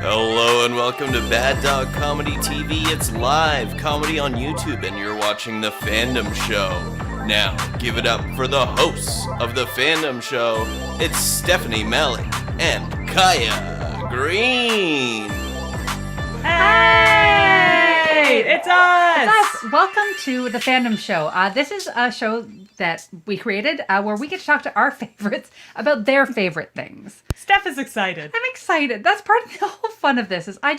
Hello and welcome to Bad Dog Comedy TV. It's live comedy on YouTube and you're watching the Fandom Show. Now, give it up for the hosts of the Fandom Show. It's Stephanie Malek and Kyah Green. Hey! It's us! It's us! Welcome to the Fandom Show. This is a show that we created where we get to talk to our favorites about their favorite things. Steph is excited. I'm excited. That's part of the whole fun of this. Is I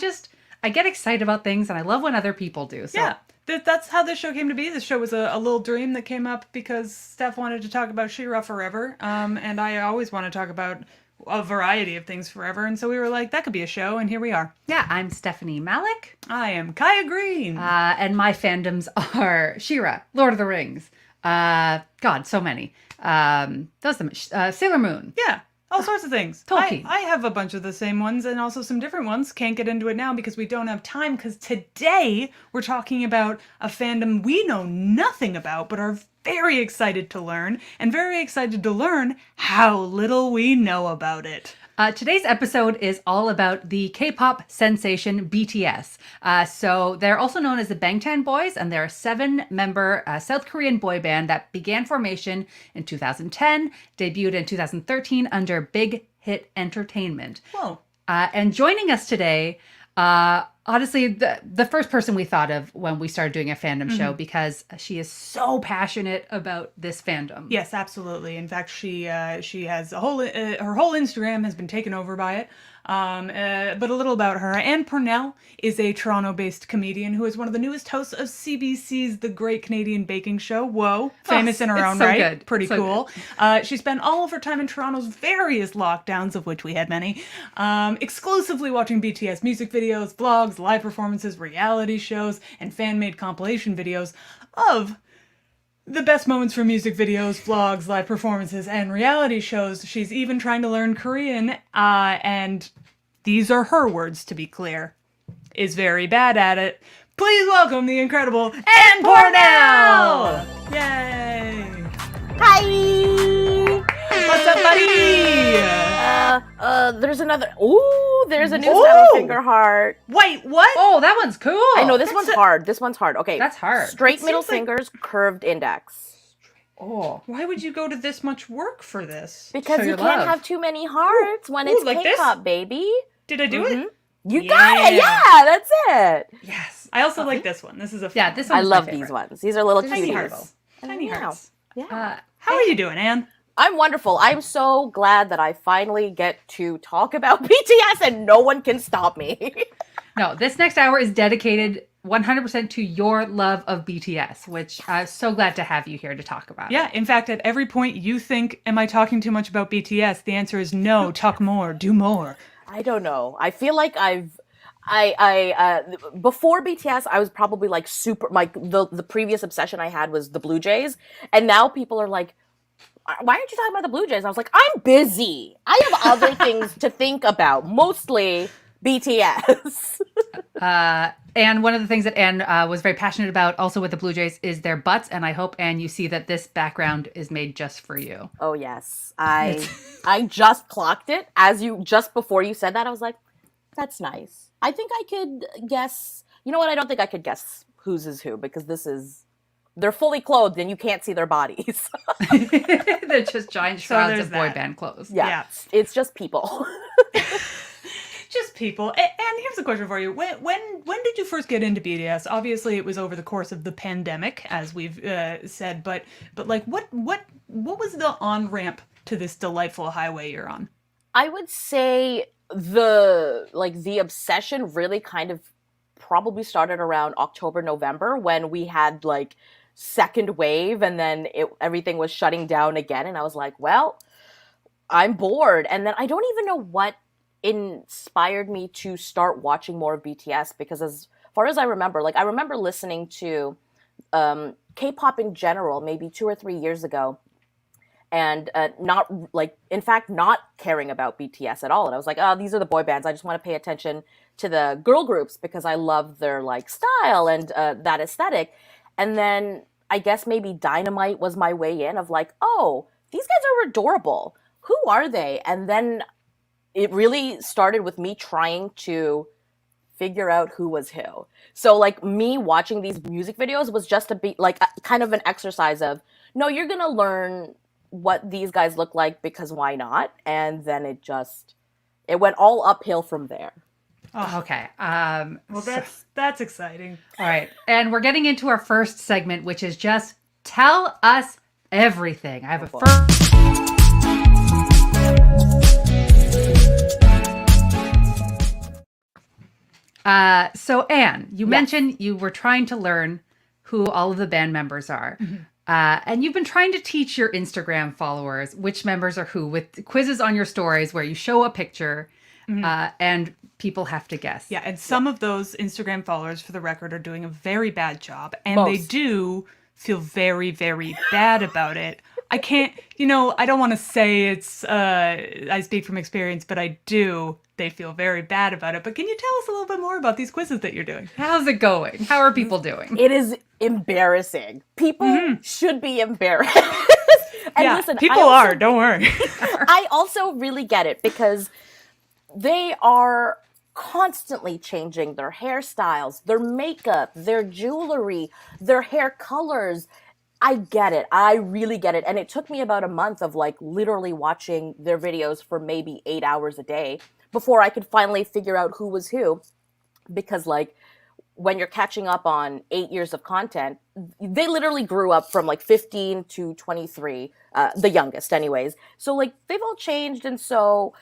get excited about things and I love when other people do. So. Yeah. That's how this show came to be. This show was a little dream that came up because Steph wanted to talk about She-Ra forever. And I always want to talk about a variety of things forever. And so we were like, that could be a show. And here we are. Yeah, I'm Stephanie Malek. I am Kyah Green. And my fandoms are She-Ra, Lord of the Rings. God, so many. Sailor Moon. Yeah. All sorts of things. Tolkien. I have a bunch of the same ones and also some different ones. Can't get into it now because we don't have time, because today we're talking about a fandom we know nothing about but are very excited to learn, and very excited to learn how little we know about it. Today's episode is all about the K-pop sensation BTS. So they're also known as the Bangtan Boys, and they're a 7-member South Korean boy band that began formation in 2010, debuted in 2013 under Big Hit Entertainment. Whoa. And joining us today, honestly, the first person we thought of when we started doing a fandom show, because she is so passionate about this fandom. Yes, absolutely. In fact, she has a whole her whole Instagram has been taken over by it. But a little about her. Ann Pornel is a Toronto-based comedian who is one of the newest hosts of CBC's The Great Canadian Baking Show. Whoa, famous in her own right. Good. Pretty cool. She spent all of her time in Toronto's various lockdowns, of which we had many, exclusively watching BTS music videos, vlogs, live performances, reality shows, and fan-made compilation videos of the best moments from music videos, vlogs, live performances, and reality shows. She's even trying to learn Korean, and these are her words, to be clear, is very bad at it. Please welcome the incredible Ann Pornel! Yay! Hi! What's up, buddy? There's another. Ooh, there's a new saddle finger heart. Wait, what? Oh, that one's cool. I know, this one's hard. This one's hard. Okay. That's hard. Straight middle fingers, curved index. Oh. Why would you go to this much work for this? Because Show you your can't love. have too many hearts when it's like this? K-pop, baby. Did I do it? You got it. Yeah, that's it. Yes. I also like this one. This is a fun Yeah, this I one's love my these favorite. ones. These are little Tiny cuties. hearts. Tiny Yeah. hearts. Yeah. How are you doing, Ann? I'm wonderful. I'm so glad that I finally get to talk about BTS and no one can stop me. No, this next hour is dedicated 100% to your love of BTS, which I'm so glad to have you here to talk about. Yeah, in fact, at every point you think, am I talking too much about BTS? The answer is no, talk more, do more. I don't know. I feel like before BTS, I was probably like super, like the previous obsession I had was the Blue Jays. And now people are like, why aren't you talking about the Blue Jays? I was like, I'm busy. I have other things to think about, mostly BTS. And one of the things that Anne was very passionate about also with the Blue Jays is their butts. And I hope, Anne, you see that this background is made just for you. Oh, yes. I just clocked it just before you said that. I was like, that's nice. I think I could guess. You know what? I don't think I could guess whose is who, because they're fully clothed and you can't see their bodies. They're just giant shrouds of boy band clothes. Yeah. It's just people. Just people. And here's a question for you. When did you first get into BTS? Obviously, it was over the course of the pandemic, as we've said. But like, what was the on-ramp to this delightful highway you're on? I would say the obsession really kind of probably started around October, November, when we had like second wave and then everything was shutting down again. And I was like, well, I'm bored. And then I don't even know what inspired me to start watching more of BTS, because as far as I remember, like I remember listening to K-pop in general maybe 2 or 3 years ago, and not caring about BTS at all. And I was like, oh, these are the boy bands. I just want to pay attention to the girl groups because I love their like style and that aesthetic. And then I guess maybe Dynamite was my way in of like, oh, these guys are adorable. Who are they? And then it really started with me trying to figure out who was who. So like me watching these music videos was just a be like kind of an exercise of, no, you're gonna learn what these guys look like because why not? And then it went all uphill from there. Oh, okay. Well, that's exciting. All right. And we're getting into our first segment, which is just tell us everything. I have a first. So Anne, you mentioned you were trying to learn who all of the band members are. Mm-hmm. And you've been trying to teach your Instagram followers which members are who with quizzes on your stories where you show a picture and people have to guess. Yeah, and some of those Instagram followers, for the record, are doing a very bad job. And they do feel very, very bad about it. I can't, I don't want to say I speak from experience, but I do. They feel very bad about it. But can you tell us a little bit more about these quizzes that you're doing? How's it going? How are people doing? It is embarrassing. People should be embarrassed. And listen, people are, don't worry. I also really get it because they are constantly changing their hairstyles, their makeup, their jewelry, their hair colors. I get it. I really get it. And it took me about a month of like literally watching their videos for maybe 8 hours a day before I could finally figure out who was who. Because like when you're catching up on 8 years of content, they literally grew up from like 15 to 23, the youngest anyways. So like they've all changed. And so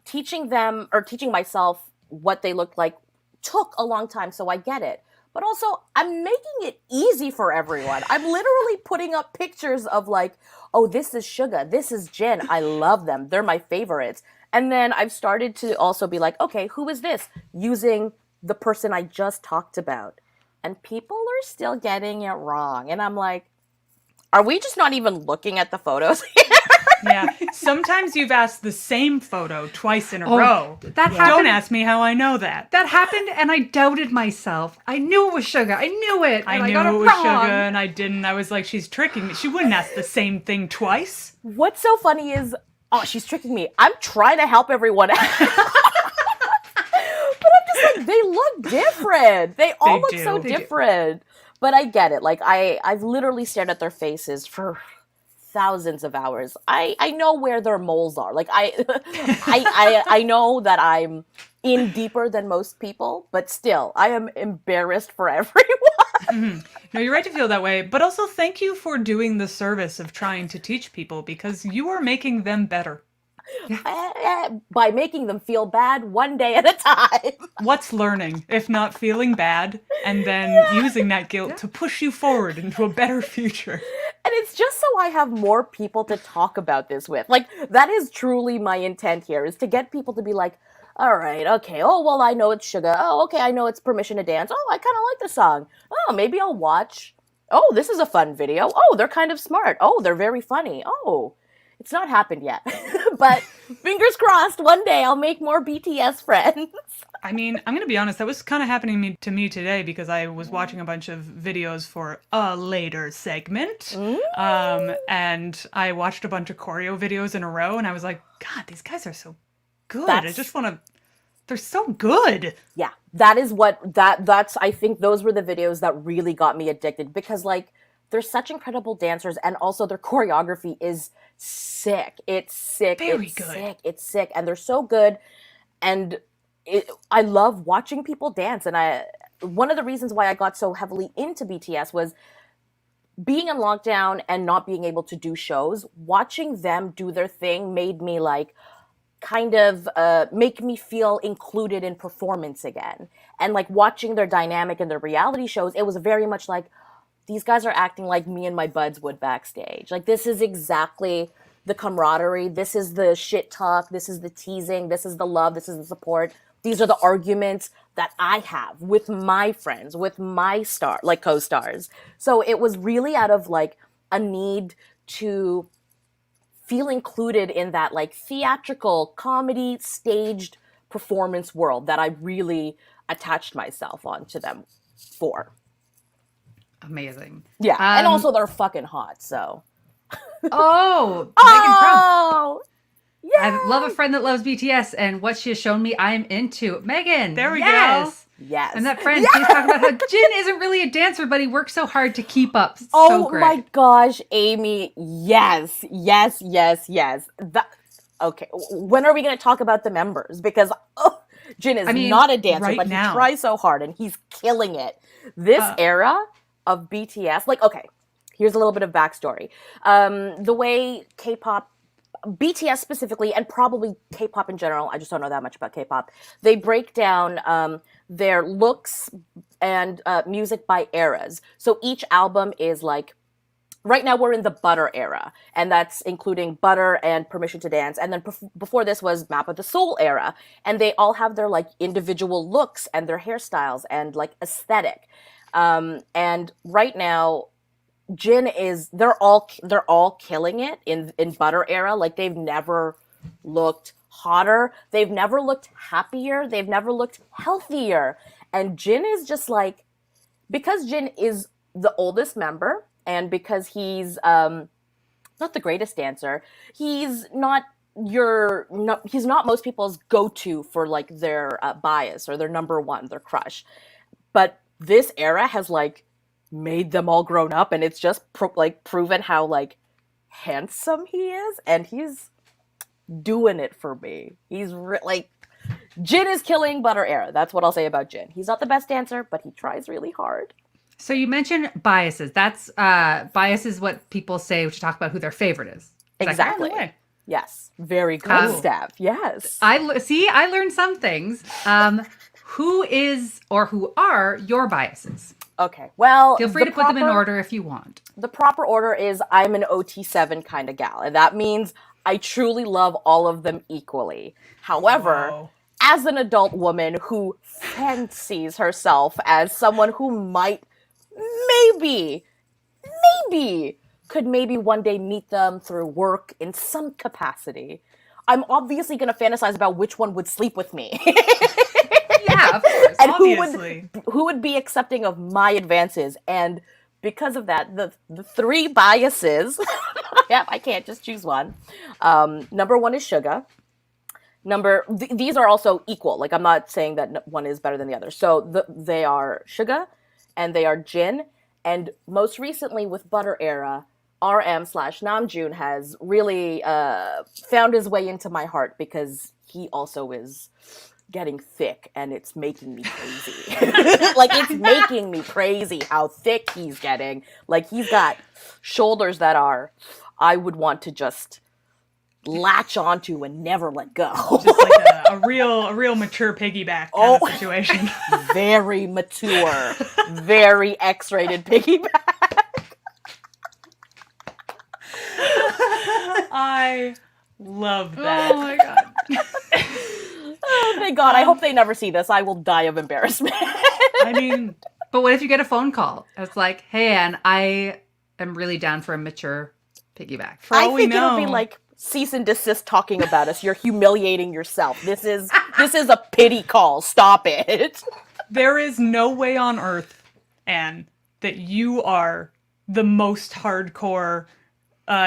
teaching them or teaching myself what they looked like took a long time. So I get it. But also, I'm making it easy for everyone. I'm literally putting up pictures of like, oh, this is Suga, this is Jin. I love them. They're my favorites. And then I've started to also be like, okay, who is this? Using the person I just talked about. And people are still getting it wrong. And I'm like, are we just not even looking at the photos here? Yeah. Sometimes you've asked the same photo twice in a row. That happened. Don't ask me how I know that. That happened and I doubted myself. I knew it was Suga. I knew it. I got knew it it was wrong. Suga and I didn't. I was like, she's tricking me. She wouldn't ask the same thing twice. What's so funny is, oh, she's tricking me. I'm trying to help everyone out. But I'm just like, they look different. They all look so different. But I get it. Like, I've literally stared at their faces for thousands of hours. I know where their moles are. Like I know that I'm in deeper than most people, but still, I am embarrassed for everyone. Mm-hmm. No, you're right to feel that way. But also, thank you for doing the service of trying to teach people because you are making them better. By making them feel bad one day at a time. What's learning, if not feeling bad, and then using that guilt to push you forward into a better future? And it's just so I have more people to talk about this with. Like, that is truly my intent here, is to get people to be like, all right, okay, oh, well, I know it's Suga. Oh, okay, I know it's Permission to Dance. Oh, I kind of like the song. Oh, maybe I'll watch. Oh, this is a fun video. Oh, they're kind of smart. Oh, they're very funny. Oh, it's not happened yet. But fingers crossed, one day I'll make more BTS friends. I mean, I'm going to be honest, that was kind of happening to me today because I was watching a bunch of videos for a later segment. And I watched a bunch of choreo videos in a row and I was like, God, these guys are so good. I just want to, they're so good. Yeah, that is that's, I think those were the videos that really got me addicted because like, they're such incredible dancers and also their choreography is sick. It's sick. Very it's good. Sick. It's sick. And they're so good. And I love watching people dance. And one of the reasons why I got so heavily into BTS was being in lockdown and not being able to do shows. Watching them do their thing made me like kind of make me feel included in performance again. And like watching their dynamic in their reality shows, it was very much like, these guys are acting like me and my buds would backstage. Like, this is exactly the camaraderie. This is the shit talk. This is the teasing. This is the love. This is the support. These are the arguments that I have with my friends, with my co-stars. So it was really out of like a need to feel included in that like theatrical comedy staged performance world that I really attached myself onto them for. Amazing. Yeah, and also they're fucking hot, so. Oh! Oh! I love a friend that loves BTS, and what she has shown me, I'm into. Megan, There we yes. go. Yes. And that friend, she's talking about how Jin isn't really a dancer, but he works so hard to keep up. Oh So great. my gosh, Amy. Yes. Okay, when are we going to talk about the members? Because Jin is not a dancer, right but now. he tries so hard and he's killing it. This era of BTS, like, okay, here's a little bit of backstory. The way K-pop, BTS specifically, and probably K-pop in general, I just don't know that much about K-pop, they break down their looks and music by eras. So each album is like, right now we're in the Butter era, and that's including Butter and Permission to Dance. And then before this was Map of the Soul era. And they all have their like individual looks and their hairstyles and like aesthetic. And right now, Jin is, they're all killing it in Butter era. Like they've never looked hotter. They've never looked happier. They've never looked healthier. And Jin is just like, because Jin is the oldest member, and because he's not the greatest dancer, he's not most people's go-to for like their bias or their number one, their crush. But this era has like made them all grown up, and it's just proven how like handsome he is, and he's doing it for me. He's like, Jin is killing Butter era. That's what I'll say about Jin. He's not the best dancer, but he tries really hard. So you mentioned biases. That's bias is what people say to talk about who their favorite is. Exactly. Yes. Very good, Steph. Yes. I learned some things. Who is or who are your biases? Okay. Well, feel free to put them in order if you want. The proper order is I'm an OT7 kind of gal, and that means I truly love all of them equally. However, as an adult woman who fancies herself as someone who might could one day meet them through work in some capacity, I'm obviously going to fantasize about which one would sleep with me. Yeah, of course. And Obviously. who would be accepting of my advances. And because of that, the three biases, I can't just choose one. Number one is Suga. These are also equal. Like, I'm not saying that one is better than the other. So they are Suga, and they are Jin. And most recently with Butter era, RM/Namjoon has really found his way into my heart, because he also is getting thick, and it's making me crazy. Like, it's making me crazy how thick he's getting. Like, he's got shoulders that I would want to just latch onto and never let go. Just like a real mature piggyback kind of situation. Very mature, very X-rated piggyback. I love that. Oh my god. Oh, thank God. I hope they never see this. I will die of embarrassment. I mean, But what if you get a phone call? It's like, hey, Ann, I am really down for a mature piggyback. for all we think know, it'll be like cease and desist talking about us. You're humiliating yourself. This is a pity call. Stop it. there is no way on earth, Anne, that you are the most hardcore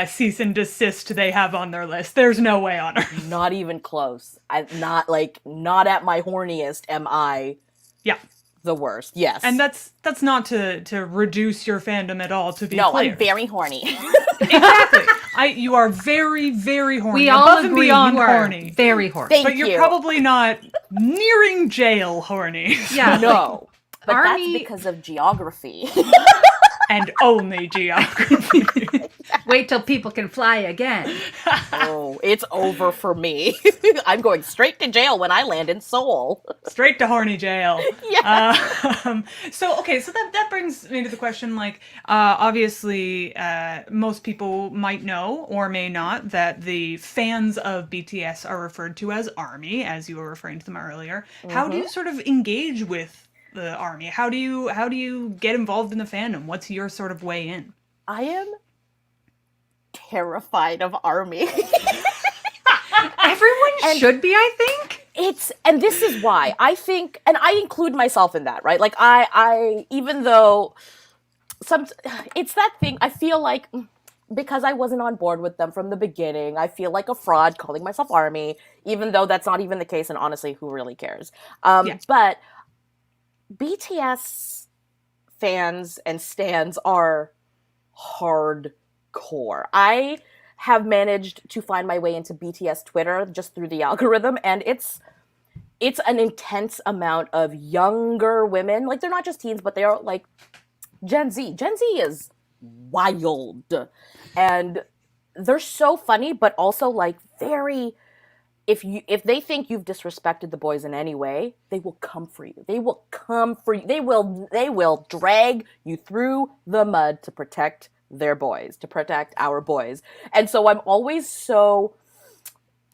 cease and desist they have on their list. There's no way on earth. Not even close. Not at my horniest am I Yeah. the worst. Yes. And that's not to reduce your fandom at all, to be no, clear. I'm very horny. Exactly. You are very, very horny. We all Above and agree beyond you are horny. very horny. Thank But you're you. probably not nearing jail horny. Yeah. No. But Army- that's because of geography. And only geography. Wait till people can fly again. Oh, it's over for me. I'm going straight to jail when I land in Seoul. Straight to horny jail. Yeah. So that brings me to the question, like, obviously, most people might know or may not that the fans of BTS are referred to as ARMY, as you were referring to them earlier. How do you sort of engage with the ARMY? How do you get involved in the fandom? What's your sort of way in? I am terrified of ARMY. Everyone should be, I think. And this is why I think, and I include myself in that, right? Like I even though it's that thing, I feel like because I wasn't on board with them from the beginning, I feel like a fraud calling myself ARMY, even though that's not even the case, and honestly, who really cares? But BTS fans and stans are hardcore. I have managed to find my way into BTS Twitter just through the algorithm, and it's an intense amount of younger women. Like, they're not just teens, but they are like Gen Z. Gen Z is wild, and they're so funny, but also like very. If they think you've disrespected the boys in any way, they will come for you. They will come for you. They will drag you through the mud to protect their boys, to protect our boys. And so I'm always so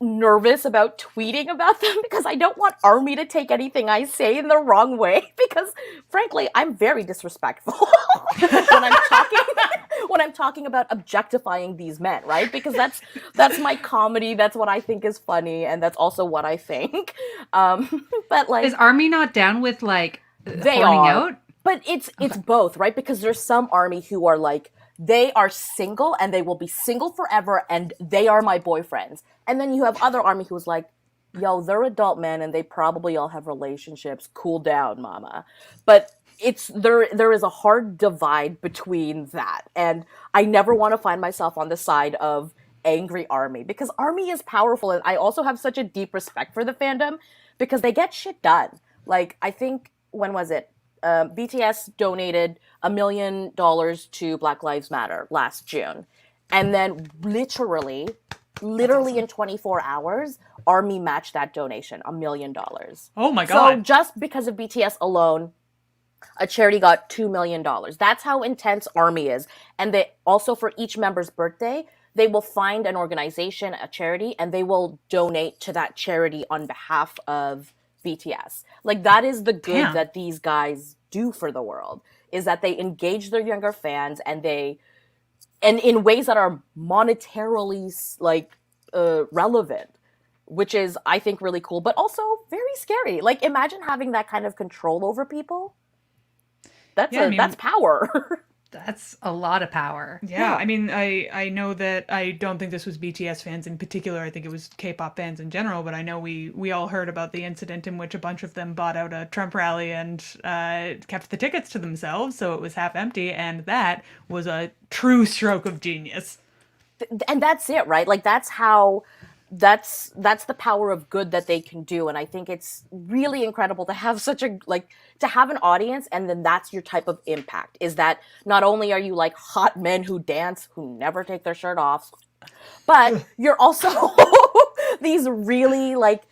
nervous about tweeting about them because I don't want ARMY to take anything I say in the wrong way, because frankly, I'm very disrespectful when I'm talking about objectifying these men, right? Because that's my comedy, that's what I think is funny, and that's also what I think. But like, is ARMY not down with like they horning are, out? but it's both, right? Because there's some ARMY who are like, they are single and they will be single forever and they are my boyfriends. And then you have other ARMY who's like, yo, they're adult men and they probably all have relationships. Cool down, mama. But there is a hard divide between that. And I never want to find myself on the side of angry ARMY, because ARMY is powerful. And I also have such a deep respect for the fandom because they get shit done. Like, I think, when was it? BTS donated $1 million to Black Lives Matter last June. And then literally in 24 hours, ARMY matched that donation, $1 million. Oh my God. So just because of BTS alone, a charity got $2 million. That's how intense ARMY is. And they also, for each member's birthday, they will find an organization, a charity, and they will donate to that charity on behalf of BTS. Like, that is the good that these guys do for the world, is that they engage their younger fans and in ways that are monetarily like relevant, which is, I think, really cool, but also very scary. Like, imagine having that kind of control over people. That's power. That's a lot of power. Yeah, I mean, I know that I don't think this was BTS fans in particular. I think it was K-pop fans in general, but I know we all heard about the incident in which a bunch of them bought out a Trump rally and kept the tickets to themselves, so it was half empty, and that was a true stroke of genius. And that's it, right? Like, that's the power of good that they can do. And I think it's really incredible to have to have an audience, and then that's your type of impact, is that not only are you like hot men who dance, who never take their shirt off, but you're also these really, like,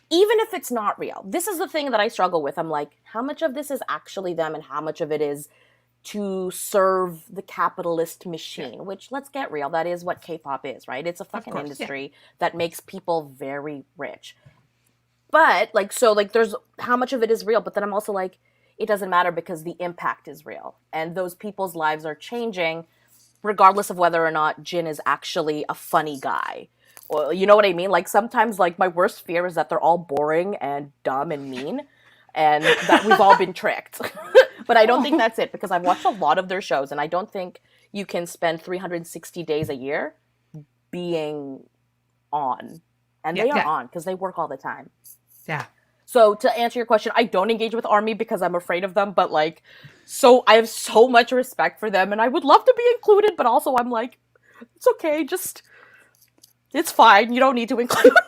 even if it's not real, this is the thing that I struggle with. I'm like, how much of this is actually them and how much of it is to serve the capitalist machine, which, let's get real, that is what K-pop is, right? It's a fucking industry that makes people very rich. But like, so like, there's how much of it is real, but then I'm also like, it doesn't matter because the impact is real. And those people's lives are changing regardless of whether or not Jin is actually a funny guy. Or, you know what I mean? Like, sometimes, like, my worst fear is that they're all boring and dumb and mean, and that we've all been tricked. But I don't think that's it, because I've watched a lot of their shows, and I don't think you can spend 360 days a year being on. And they are on, because they work all the time. Yeah. So to answer your question, I don't engage with ARMY because I'm afraid of them, but like, so I have so much respect for them, and I would love to be included, but also I'm like, it's okay, it's fine, you don't need to include me.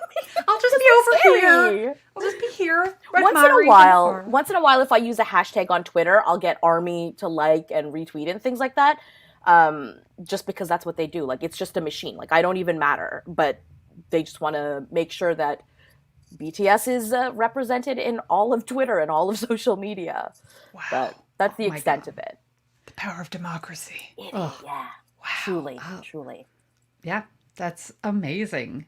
I'll just be over here. I'll just be here. Once in a while, if I use a hashtag on Twitter, I'll get ARMY to like and retweet and things like that. Just because that's what they do. Like, it's just a machine. Like, I don't even matter, but they just want to make sure that BTS is represented in all of Twitter and all of social media. Wow. But that's the extent of it. The power of democracy. Yeah. Wow. Truly. Yeah. That's amazing.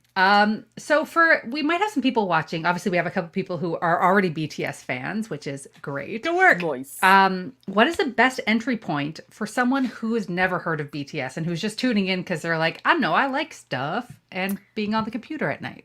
So we might have some people watching. Obviously, we have a couple people who are already BTS fans, which is great. Good work. Nice. What is the best entry point for someone who has never heard of BTS and who's just tuning in because they're like, I don't know, I like stuff and being on the computer at night?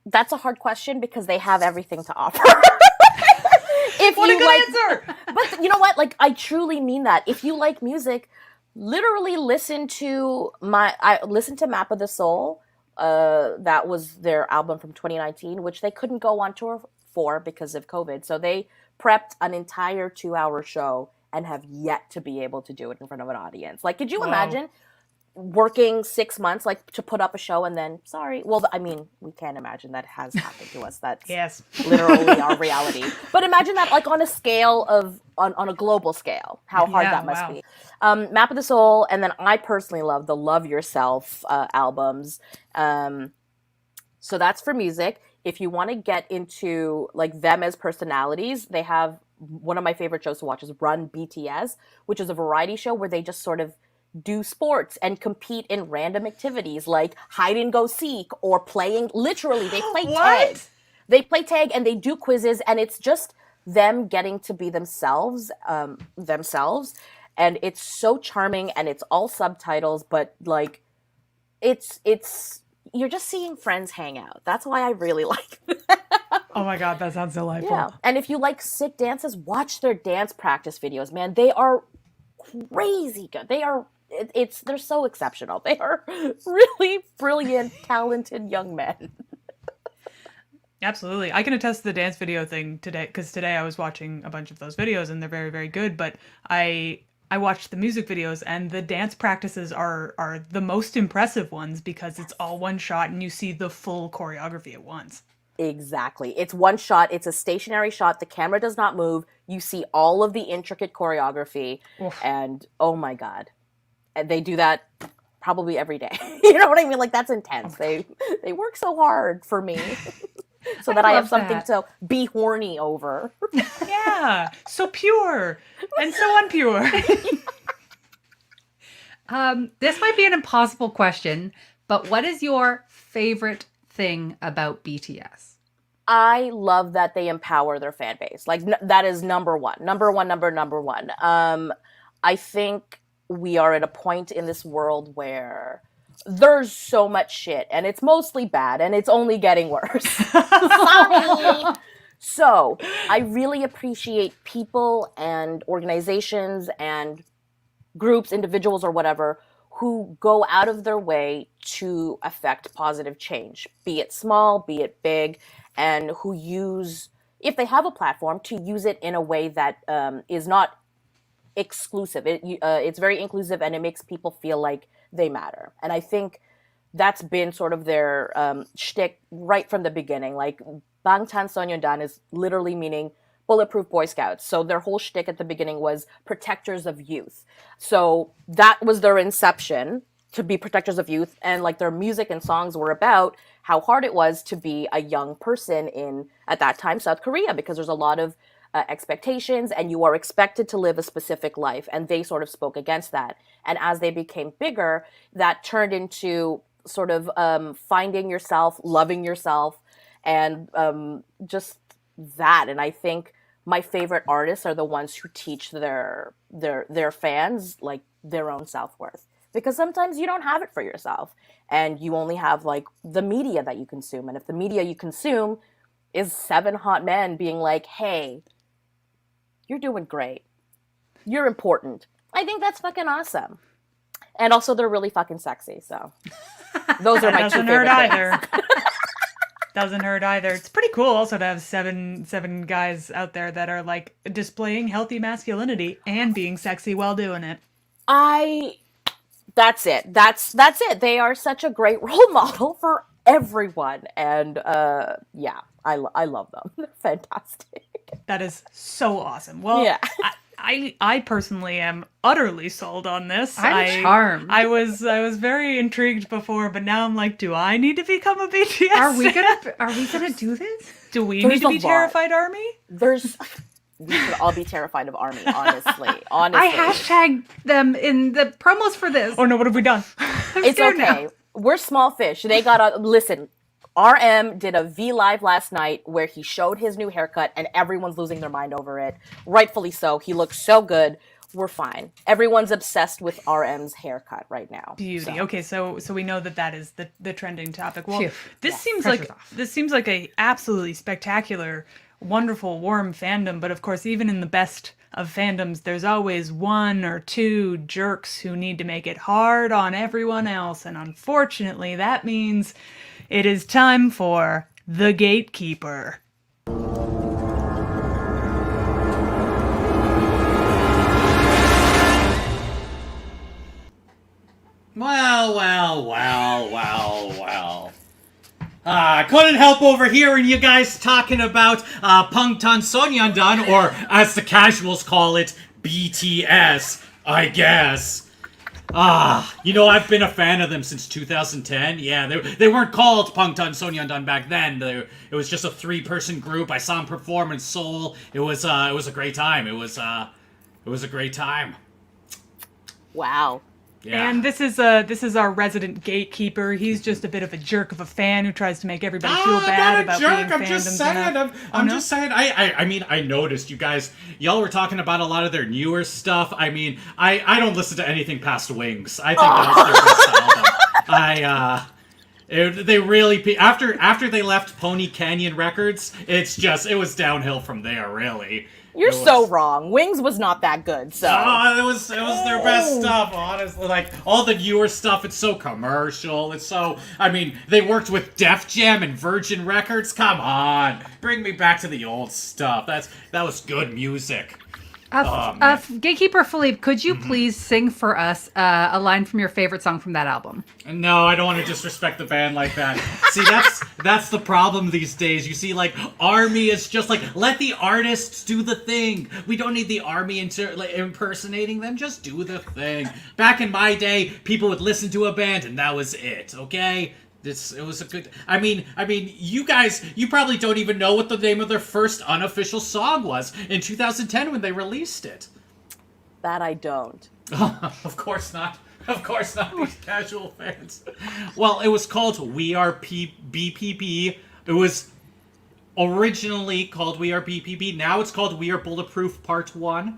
That's a hard question because they have everything to offer. What a good answer! But you know what? Like, I truly mean that. If you like music, literally listened to Map of the Soul. That was their album from 2019, which they couldn't go on tour for because of COVID. So they prepped an entire 2-hour show and have yet to be able to do it in front of an audience. Like, could you imagine working 6 months like to put up a show and then I mean, we can't imagine that has happened to us. That's Yes. literally our reality. But imagine that like on a scale of on a global scale, how hard that must be. Map of the Soul, and then I personally love the Love Yourself albums. So that's for music. If you want to get into like them as personalities, they have one of my favorite shows to watch is Run BTS, which is a variety show where they just sort of do sports and compete in random activities like hide and go seek or playing. Literally, they play tag. They play tag and they do quizzes, and it's just them getting to be themselves. And it's so charming, and it's all subtitles, but like, it's you're just seeing friends hang out. That's why I really like it. Oh my God, that sounds delightful. Yeah, and if you like sick dances, watch their dance practice videos. Man, they are crazy good. They're so exceptional. They are really brilliant, talented young men. Absolutely. I can attest to the dance video thing today, because today I was watching a bunch of those videos and they're very, very good. But I watched the music videos, and the dance practices are the most impressive ones because it's all one shot and you see the full choreography at once. Exactly. It's one shot. It's a stationary shot. The camera does not move. You see all of the intricate choreography. Oof. And oh my God. And they do that probably every day. You know what I mean? Like, that's intense. They work so hard for me so that I have something to be horny over. Yeah. So pure and so unpure. This might be an impossible question, but what is your favorite thing about BTS? I love that they empower their fan base. Like, that is number one. Number one. I think we are at a point in this world where there's so much shit, and it's mostly bad, and it's only getting worse. Sorry. So I really appreciate people and organizations and groups, individuals or whatever, who go out of their way to affect positive change, be it small, be it big, and who use, if they have a platform, to use it in a way that is not exclusive. It's very inclusive, and it makes people feel like they matter. And I think that's been sort of their shtick right from the beginning. Like, Bangtan Sonyeondan is literally meaning Bulletproof Boy Scouts. So their whole shtick at the beginning was protectors of youth. So that was their inception, to be protectors of youth. And like, their music and songs were about how hard it was to be a young person in, at that time, South Korea, because there's a lot of expectations, and you are expected to live a specific life, and they sort of spoke against that. And as they became bigger, that turned into sort of finding yourself, loving yourself, and just that. And I think my favorite artists are the ones who teach their fans like their own self-worth, because sometimes you don't have it for yourself, and you only have like the media that you consume. And if the media you consume is 7 hot men being like, hey, you're doing great, you're important, I think that's fucking awesome. And also, they're really fucking sexy. So those are my two favorite things. Doesn't hurt either. It's pretty cool also to have seven guys out there that are like displaying healthy masculinity and being sexy while doing it. That's it. That's it. They are such a great role model for everyone. And yeah, I love them. They're fantastic. That is so awesome. Well, yeah. I personally am utterly sold on this. I'm charmed. I was very intrigued before, but now I'm like, do I need to become a BTS? Are we gonna do this? Do we need to be terrified ARMY? We should all be terrified of ARMY, honestly. I hashtagged them in the promos for this. Oh no, what have we done? It's okay. Now. We're small fish. They gotta listen. RM did a V Live last night where he showed his new haircut, and everyone's losing their mind over it. Rightfully so. He looks so good. We're fine. Everyone's obsessed with RM's haircut right now. Beauty. So. Okay, so we know that is the trending topic. Well, Phew. This seems like a absolutely spectacular wonderful, warm fandom. But of course, even in the best of fandoms, there's always one or two jerks who need to make it hard on everyone else. And unfortunately, that means it is time for the Gatekeeper. Well. Couldn't help overhearing you guys talking about Pangtan Sonyeondan, or as the casuals call it, BTS, I guess. I've been a fan of them since 2010. Yeah, they weren't called Pangtan Sonyeondan back then. It was just a 3-person group. I saw them perform in Seoul. It was a great time. It was a great time. Wow. Yeah. And this is our resident gatekeeper. He's just a bit of a jerk of a fan who tries to make everybody feel bad about being fandoms. I'm just saying. I'm just saying. I mean, I noticed y'all were talking about a lot of their newer stuff. I mean, I don't listen to anything past Wings. I think that's their best album. They really after they left Pony Canyon Records, it was downhill from there, really. You're so wrong. Wings was not that good, so. Oh, it was their best stuff, honestly. Like, all the newer stuff, it's so commercial. It's so, they worked with Def Jam and Virgin Records. Come on. Bring me back to the old stuff. That was good music. Gatekeeper Filipe, could you please sing for us a line from your favorite song from that album? No, I don't want to disrespect the band like that. See, that's the problem these days. You see, like, ARMY is just like, let the artists do the thing. We don't need the ARMY impersonating them. Just do the thing. Back in my day, people would listen to a band and that was it, okay? It was a good... you guys, you probably don't even know what the name of their first unofficial song was in 2010 when they released it. That I don't. Of course not. Of course not, these casual fans. Well, it was called We Are BPB. It was originally called We Are BPB. Now it's called We Are Bulletproof Part 1.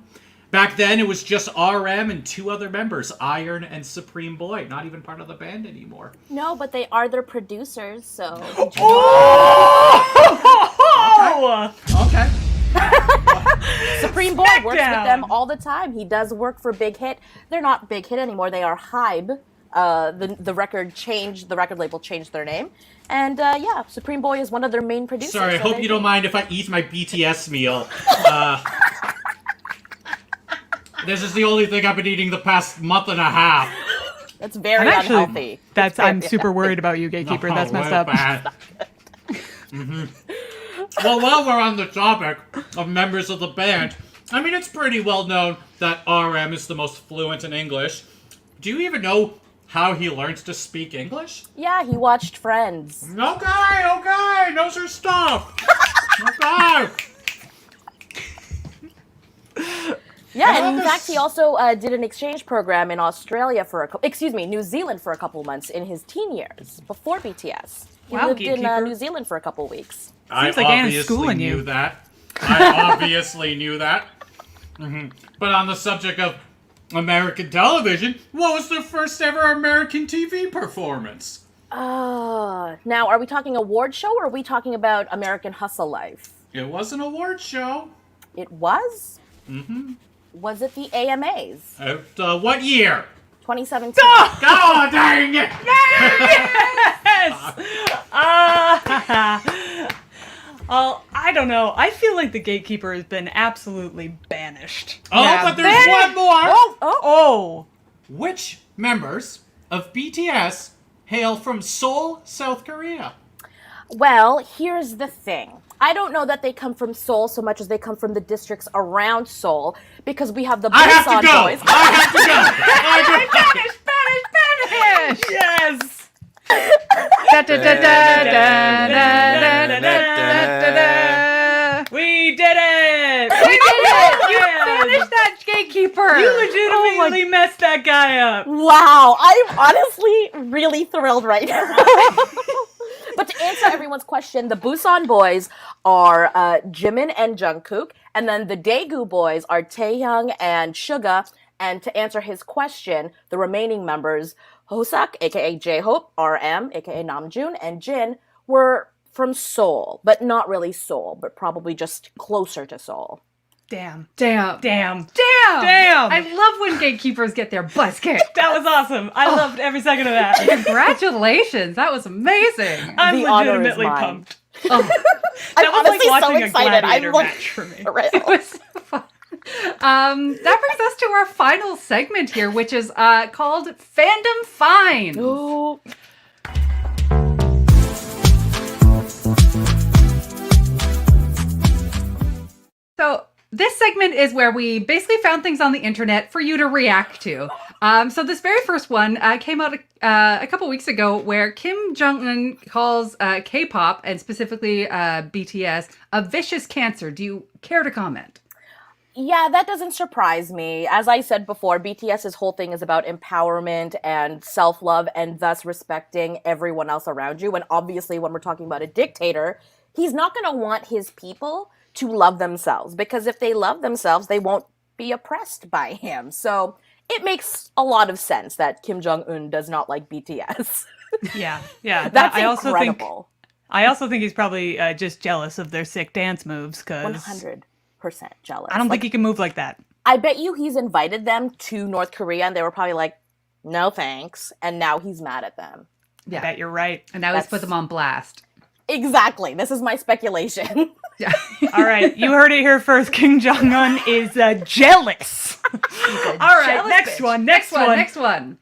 Back then, it was just RM and 2 other members, Iron and Supreme Boy. Not even part of the band anymore. No, but they are their producers, so. Okay. Supreme Boy works with them all the time. He does work for Big Hit. They're not Big Hit anymore. They are Hybe. The record label changed their name. And Supreme Boy is one of their main producers. Sorry, I hope you don't mind if I eat my BTS meal. This is the only thing I've been eating the past month and a half. That's very unhealthy. I'm super worried about you, Gatekeeper. That's messed up. Bad. Well, while we're on the topic of members of the band, it's pretty well known that RM is the most fluent in English. Do you even know how he learned to speak English? Yeah, he watched Friends. Okay, knows her stuff. Okay. Yeah, and in fact, he also did an exchange program in New Zealand for a couple months in his teen years, before BTS. He lived in New Zealand for a couple weeks. Seems like Anna's schooling knew you. That. I obviously knew that. Mm-hmm. But on the subject of American television, what was the first ever American TV performance? Now, are we talking award show or are we talking about American Hustle Life? It was an award show. It was? Mm-hmm. Was it the AMAs? What year? 2017. Oh, dang it! Yes! I don't know. I feel like the Gatekeeper has been absolutely banished. But there's one more! Oh! Which members of BTS hail from Seoul, South Korea? Well, here's the thing. I don't know that they come from Seoul so much as they come from the districts around Seoul, because we have the Busan boys. I have to go! Spanish! Yes! We did it! You finished that, Gatekeeper! You legitimately messed that guy up. Wow, I'm honestly really thrilled right now. But to answer everyone's question, the Busan boys are Jimin and Jungkook, and then the Daegu boys are Taehyung and Suga. And to answer his question, the remaining members, Hosak, aka J-Hope, RM, aka Namjoon, and Jin, were from Seoul, but not really Seoul, but probably just closer to Seoul. Damn. Damn. Damn. Damn. Damn. I love when gatekeepers get their butts kicked. That was awesome. I loved every second of that. Congratulations. That was amazing. I'm The honor is legitimately mine. pumped. Oh, That I'm was like honestly so watching a excited. gladiator I'm like match for me. it was so fun. That brings us to our final segment here, which is called Fandom Finds. Ooh. So this segment is where we basically found things on the internet for you to react to. So this very first one came out a couple weeks ago, where Kim Jong-un calls K-pop, and specifically BTS, a vicious cancer. Do you care to comment? Yeah, that doesn't surprise me. As I said before, BTS's whole thing is about empowerment and self-love and thus respecting everyone else around you. And obviously, when we're talking about a dictator, he's not going to want his people to love themselves, because if they love themselves, they won't be oppressed by him. So it makes a lot of sense that Kim Jong-un does not like BTS. Yeah, yeah. That's I incredible. I also think he's probably just jealous of their sick dance moves, because 100% jealous. I don't think he can move like that. I bet you he's invited them to North Korea and they were probably like, no thanks. And now he's mad at them. Yeah. I bet you're right. And now he's put them on blast. Exactly. This is my speculation. Yeah. All right, you heard it here first. Kim Jong-un is jealous. All right, Jealous next bitch. one, next one. Next one.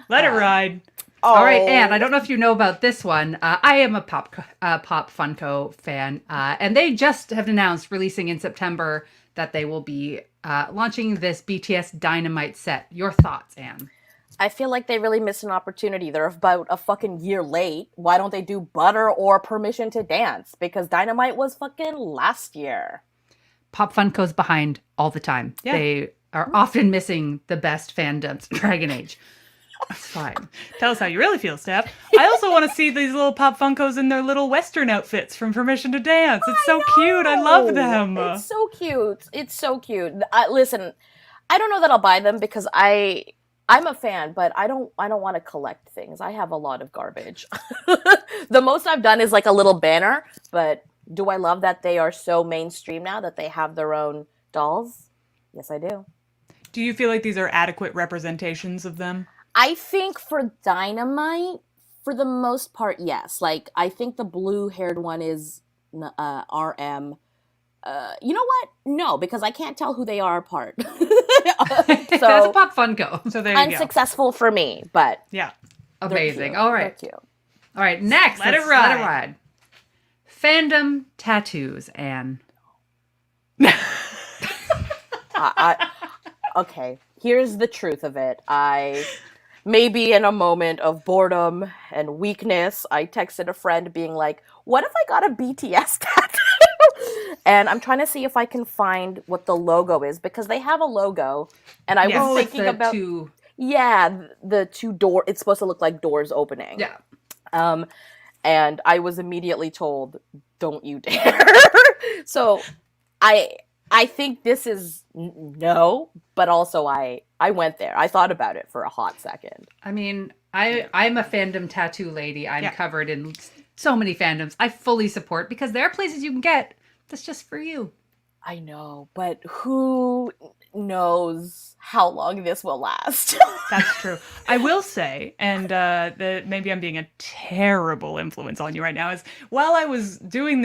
Let it ride. All right, Oh. Anne, I don't know if you know about this one. I am a Pop Funko fan, and they just have announced releasing in September that they will be launching this BTS Dynamite set. Your thoughts, Anne? I feel like they really missed an opportunity. They're about a fucking year late. Why don't they do Butter or Permission to Dance? Because Dynamite was fucking last year. Pop Funko's behind all the time. Yeah. They are often missing the best fandoms. Dragon Age. It's fine. Tell us how you really feel, Steph. I also want to see these little Pop Funkos in their little Western outfits from Permission to Dance. It's so cute. I love them. It's so cute. It's so cute. Listen, I don't know that I'll buy them because I'm a fan, but I don't want to collect things. I have a lot of garbage. The most I've done is like a little banner, but do I love that they are so mainstream now that they have their own dolls? Yes, I do. Do you feel like these are adequate representations of them? I think for Dynamite, for the most part, yes. Like, I think the blue-haired one is RM. You know what? No, because I can't tell who they are apart. That's So a Pop Funko. So there you go. unsuccessful for me, but Yeah. they're Amazing. cute. All right. They're cute. All right, next. Let it Let it ride. ride. Fandom tattoos, Anne. Okay, here's the truth of it. Maybe in a moment of boredom and weakness, I texted a friend being like, what if I got a BTS tattoo? And I'm trying to see if I can find what the logo is, because they have a logo. And I Yeah, was it's thinking the about, two. yeah, the two door, it's supposed to look like doors opening. Yeah. And I was immediately told, don't you dare. So I think this is no, but also I went there. I thought about it for a hot second. I mean, I'm a fandom tattoo lady. I'm Yeah. covered in so many fandoms. I fully support, because there are places you can get that's just for you. I know, but who knows how long this will last? That's true. I will say, and maybe I'm being a terrible influence on you right now, is while I was doing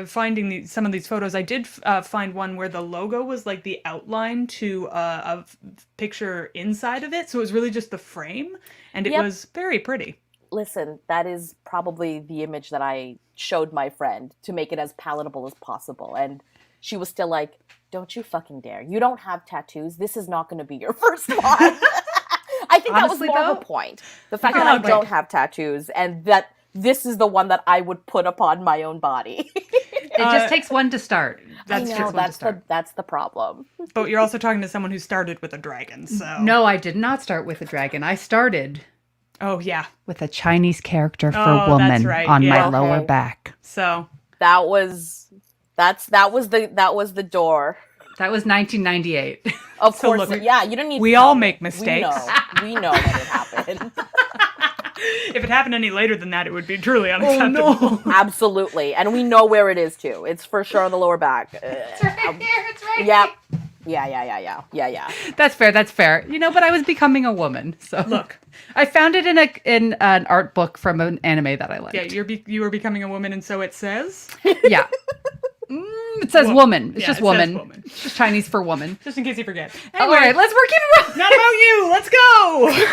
finding some of these photos, I did find one where the logo was like the outline to a picture inside of it. So it was really just the frame, and it Yep. was very pretty. Listen, that is probably the image that I showed my friend to make it as palatable as possible. And she was still like, don't you fucking dare. You don't have tattoos. This is not going to be your first one. I think Honestly, that was more of though, a point. The fact that I don't have tattoos and that this is the one that I would put upon my own body. It just takes one to start. That's I true. know, that's the problem. But you're also talking to someone who started with a dragon, so. No, I did not start with a dragon. I started Oh, yeah. with a Chinese character for Oh, woman that's right, on my yeah. lower Okay. back. So. That was the door. That was 1998. Of So course, look, yeah. You don't need. we to all tell me. make mistakes. We know when it happened. If it happened any later than that, it would be truly unacceptable. Absolutely. And we know where it is, too. It's for sure on the lower back. It's right here. It's right Yep. Yeah. That's fair. That's fair. You know, but I was becoming a woman, so Look. I found it in an art book from an anime that I liked. Yeah, you were becoming a woman, and so it says. Yeah. It says woman. It's Yeah, just it says woman. woman. It's just Chinese for woman. Just in case you forget. All right, let's work it. Not about you. Let's go.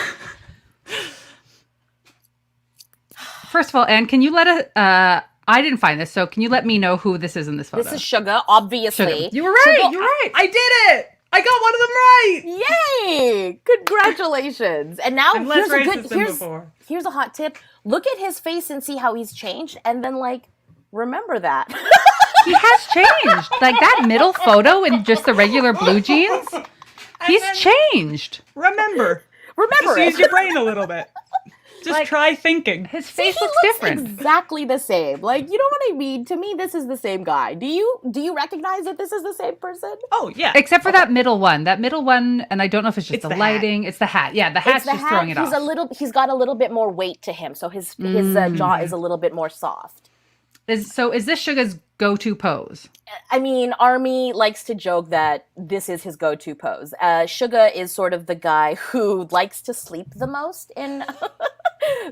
First of all, Anne, can you let us? I didn't find this, so can you let me know who this is in this photo? This is Sugar, obviously. Sugar. You were right. Sugar- You're right. I did it. I got one of them right. Yay! Congratulations. And now I'm less here's a racist than before. Here's a hot tip. Look at his face and see how he's changed, and then remember that. He has changed. Like that middle photo in just the regular blue jeans. He's changed. Remember Remember Just it. use your brain a little bit. Just try thinking. His See, face he looks looks different. exactly the same. You know what I mean? To me, this is the same guy. Do you recognize that this is the same person? Oh yeah. Except for that middle one. That middle one, and I don't know if it's just It's the the hat. lighting. It's the hat. Yeah, the hat's It's the just throwing it off. He's got a little bit more weight to him, so his jaw is a little bit more soft. Is this Suga's go-to pose? I mean, Army likes to joke that this is his go-to pose. Suga is sort of the guy who likes to sleep the most in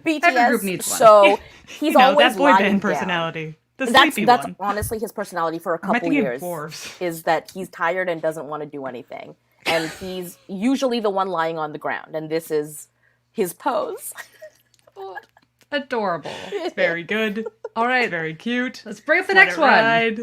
BTS. Every group needs one. So he's always that boy lying band down. personality. The That's sleepy that's one. honestly his personality for a Am I couple thinking years. dwarves? Is that he's tired and doesn't want to do anything, and he's usually the one lying on the ground, and this is his pose. Adorable. It's very good. All right, Very cute. let's bring up the Let next it one. ride.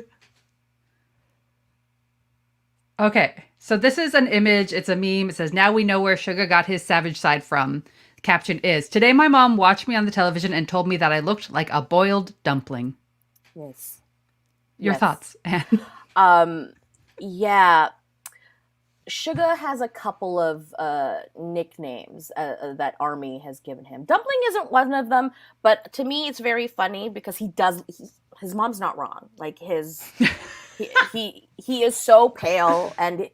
Okay, so this is an image. It's a meme. It says, "Now we know where Suga got his savage side from." The caption is, "Today my mom watched me on the television and told me that I looked like a boiled dumpling." Yes. Your Yes. thoughts, Anne? Yeah. Suga has a couple of nicknames that Army has given him. Dumpling isn't one of them, but to me it's very funny because his mom's not wrong. He is so pale, and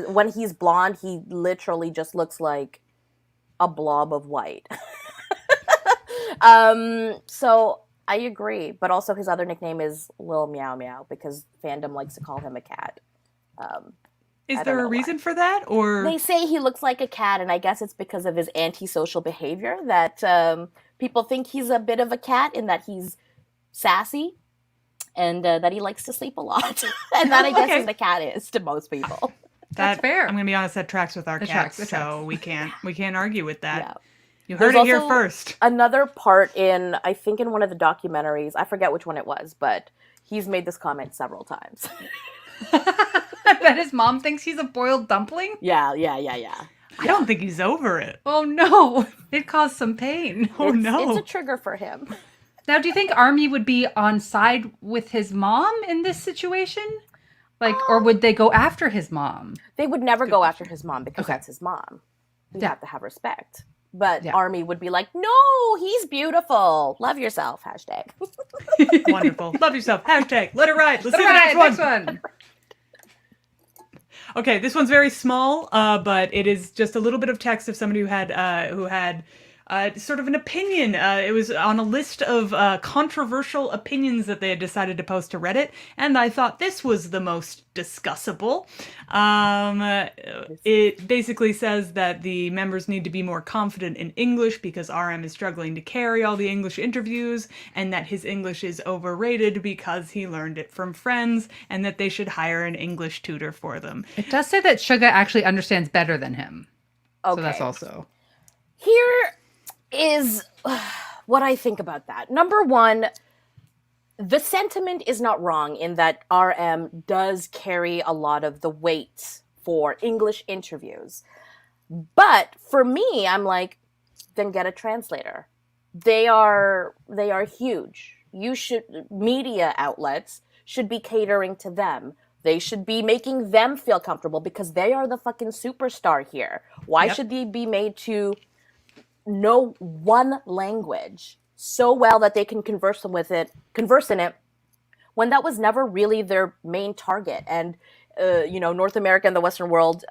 when he's blonde, he literally just looks like a blob of white. So I agree, but also his other nickname is Lil Meow Meow because fandom likes to call him a cat. Is I don't there know a why. reason for that, or They say he looks like a cat, and I guess it's because of his antisocial behavior that people think he's a bit of a cat in that he's sassy and that he likes to sleep a lot. And that, I guess, Okay. is the cat is to most people. That's fair. I'm gonna be honest. That tracks with our It cats, tracks, it so we can't argue with that. Yeah. You heard There's it here also first. Another part I think in one of the documentaries, I forget which one it was, but he's made this comment several times. That his mom thinks he's a boiled dumpling? Yeah. I don't think he's over it. Oh no, it caused some pain. Oh no. It's a trigger for him. Now, do you think Army would be on side with his mom in this situation? Or would they go after his mom? They would never go after his mom because Okay. that's his mom. We Yeah. have to have respect. But Yeah. Army would be like, no, he's beautiful. Love yourself. Hashtag. Wonderful. Love yourself. Hashtag. Let it ride. Let's see All the right, next one. next one. Okay, this one's very small, but it is just a little bit of text of somebody who had sort of an opinion. It was on a list of controversial opinions that they had decided to post to Reddit, and I thought this was the most discussable. It basically says that the members need to be more confident in English because RM is struggling to carry all the English interviews, and that his English is overrated because he learned it from friends, and that they should hire an English tutor for them. It does say that Suga actually understands better than him. Okay. So that's also. Here is what I think about that. Number one, the sentiment is not wrong in that RM does carry a lot of the weight for English interviews. But for me, I'm like, then get a translator. They are huge. Media outlets should be catering to them. They should be making them feel comfortable because they are the fucking superstar here. Why Yep. should they be made to know one language so well that they can converse in it when that was never really their main target? And North America and the Western world,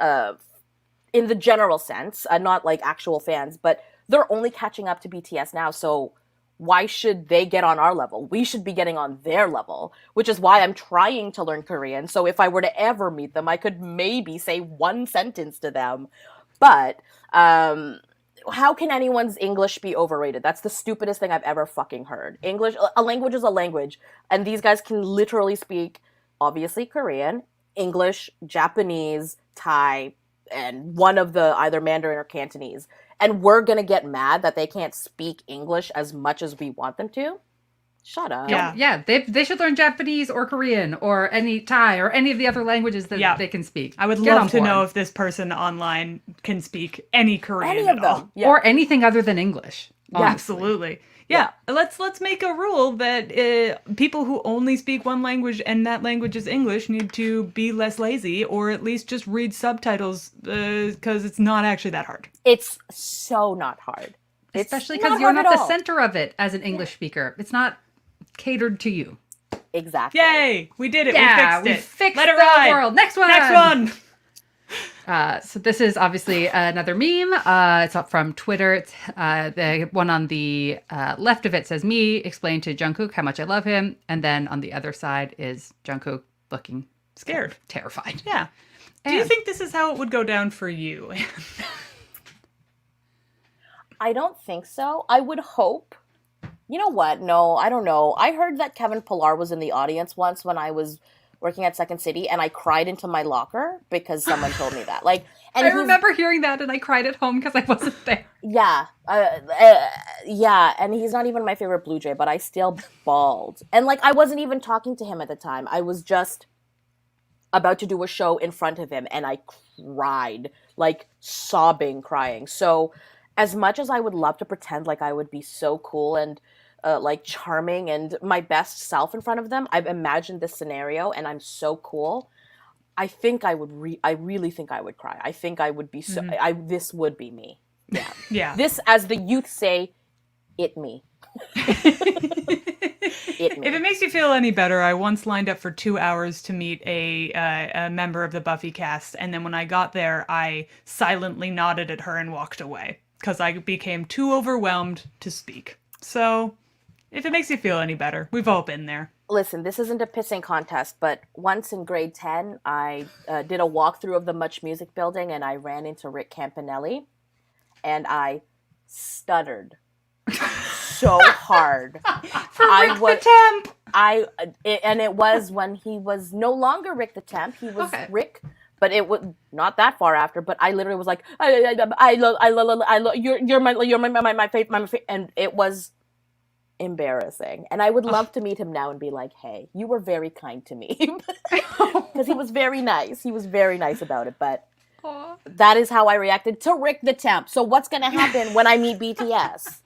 in the general sense, not like actual fans, but they're only catching up to BTS now, so why should they get on our level? We should be getting on their level, which is why I'm trying to learn Korean. So if I were to ever meet them, I could maybe say one sentence to them. But how can anyone's English be overrated? That's the stupidest thing I've ever fucking heard. English, a language is a language, and these guys can literally speak, obviously, Korean, English, Japanese, Thai, and one of the either Mandarin or Cantonese. And we're gonna get mad that they can't speak English as much as we want them to? Shut up. Yeah. They should learn Japanese or Korean or any Thai or any of the other languages that they can speak. I would Get on love to board. know if this person online can speak any Korean Any at of all. them. Yeah. Or anything other than English. Yeah, honestly. absolutely. Yeah, let's make a rule that people who only speak one language and that language is English need to be less lazy, or at least just read subtitles, because it's not actually that hard. It's so not hard. Especially It's because you're hard not at the all. center of it as an English speaker. It's not catered to you. Exactly. Yay! We did it. Yeah, we we fixed it. fixed Let it the ride. world. Next one. Next one. So this is obviously another meme. It's up from Twitter. It's the one on the left of it says, "Me explain to Jungkook how much I love him," and then on the other side is Jungkook looking Scared. terrified. Yeah. Do you And- think this is how it would go down for you? I don't think so. I would hope. You know what? No, I don't know. I heard that Kevin Pillar was in the audience once when I was working at Second City, and I cried into my locker because someone told me that. Like, and I he's- remember hearing that and I cried at home because I wasn't there. Yeah, yeah, and he's not even my favorite Blue Jay, but I still bawled. And like, I wasn't even talking to him at the time. I was just about to do a show in front of him, and I cried, like sobbing, crying. So, as much as I would love to pretend like I would be so cool and like charming and my best self in front of them, I've imagined this scenario, and I'm so cool. I think I would. I really think I would cry. I think I would be so. This would be me. Yeah. Yeah. This, as the youth say, it me. It me. If it makes you feel any better, I once lined up for 2 hours to meet a member of the Buffy cast, and then when I got there, I silently nodded at her and walked away because I became too overwhelmed to speak. So, if it makes you feel any better, we've all been there. Listen, this isn't a pissing contest, but once in grade 10, I did a walkthrough of the Much Music building, and I ran into Rick Campanelli, and I stuttered so hard. For Rick the Temp! And it was when he was no longer Rick the Temp. He was Okay. Rick, but it was not that far after. But I literally was like, I love you're my favorite, and it was embarrassing. And I would love to meet him now and be like, hey, you were very kind to me, because he was very nice. He was very nice about it, but. Aw. That is how I reacted to Rick the Temp. So what's going to happen when I meet BTS?